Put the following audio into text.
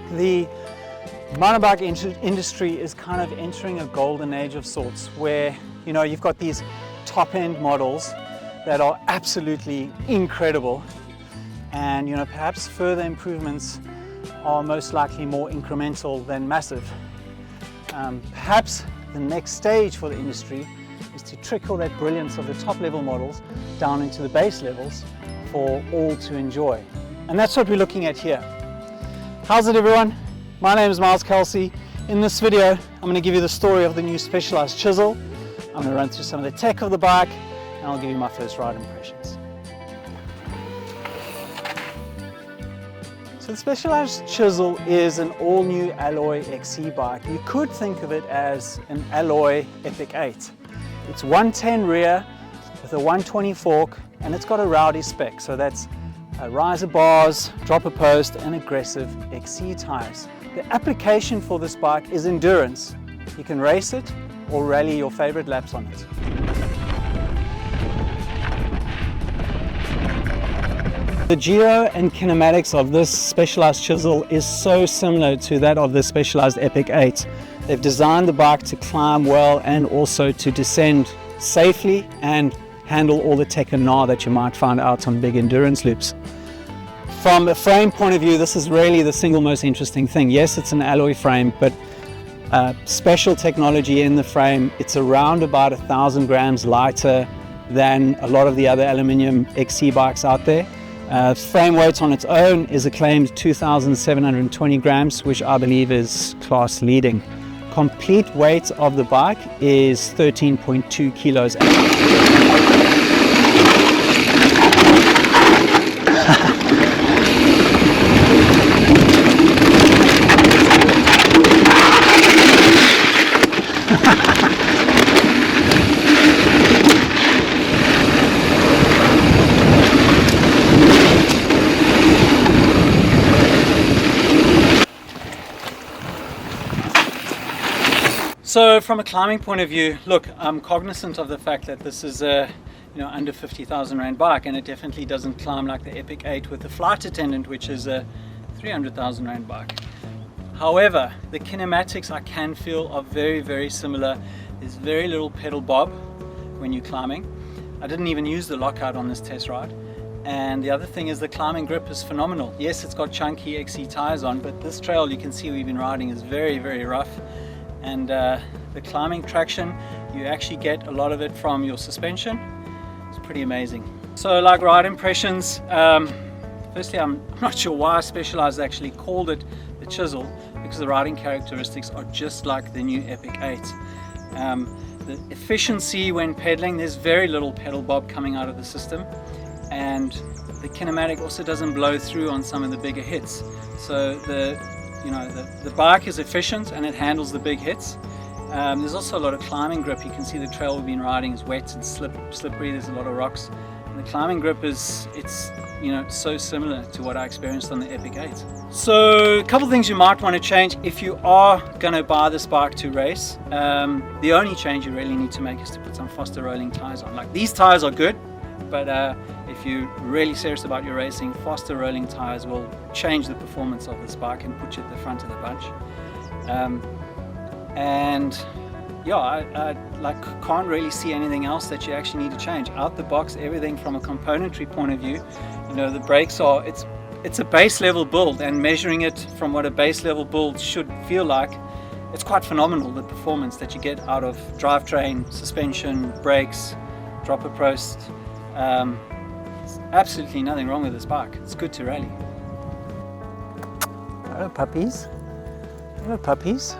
like the mountain bike industry is kind of entering a golden age of sorts, where you've got these top-end models that are absolutely incredible, and perhaps further improvements are most likely more incremental than massive. Perhaps the next stage for the industry is to trickle that brilliance of the top-level models down into the base levels for all to enjoy. And that's what we're looking at here. How's it, everyone? My name is Miles Kelsey. In this video, I'm going to give you the story of the new Specialized Chisel. I'm going to run through some of the tech of the bike, and I'll give you my first ride impressions. So the Specialized Chisel is an all-new alloy XC bike. You could think of it as an alloy Epic 8. It's 110 rear with a 120 fork, and it's got a rowdy spec. So that's riser bars, dropper post, and aggressive XC tires. The application for this bike is endurance. You can race it or rally your favorite laps on it. The geo and kinematics of this Specialized Chisel is so similar to that of the Specialized Epic 8. They've designed the bike to climb well and also to descend safely and handle all the tech and gnaw that you might find out on big endurance loops. From a frame point of view, this is really the single most interesting thing. Yes, it's an alloy frame, but special technology in the frame. It's around about 1,000 grams lighter than a lot of the other aluminium XC bikes out there. Frame weight on its own is a claimed 2,720 grams, which I believe is class leading. Complete weight of the bike is 13.2 kilos. So from a climbing point of view, look, I'm cognizant of the fact that this is a under 50,000 Rand bike, and it definitely doesn't climb like the Epic 8 with the flight attendant, which is a 300,000 Rand bike. However, the kinematics I can feel are very, very similar. There's very little pedal bob when you're climbing. I didn't even use the lockout on this test ride. And the other thing is the climbing grip is phenomenal. Yes, it's got chunky XC tires on, but this trail you can see we've been riding is very, very rough. And the climbing traction, you actually get a lot of it from your suspension. It's pretty amazing. So like ride impressions, firstly I'm not sure why Specialized actually called it the Chisel, because the riding characteristics are just like the new Epic 8. The efficiency when pedaling, there's very little pedal bob coming out of the system, and the kinematic also doesn't blow through on some of the bigger hits. So the bike is efficient and it handles the big hits. There's also a lot of climbing grip. You can see the trail we've been riding is wet and slippery. There's a lot of rocks. And the climbing grip it's so similar to what I experienced on the Epic 8. So a couple of things you might want to change if you are going to buy this bike to race. The only change you really need to make is to put some faster rolling tires on. Like, these tires are good, but if you're really serious about your racing, faster rolling tires will change the performance of this bike and put you at the front of the bunch. And yeah, I can't really see anything else that you actually need to change. Out the box, everything from a componentry point of view, the brakes are, it's a base level build, and measuring it from what a base level build should feel like, it's quite phenomenal, the performance that you get out of drivetrain, suspension, brakes, dropper post. There's absolutely nothing wrong with this bike. It's good to rally. Hello puppies. Hello puppies.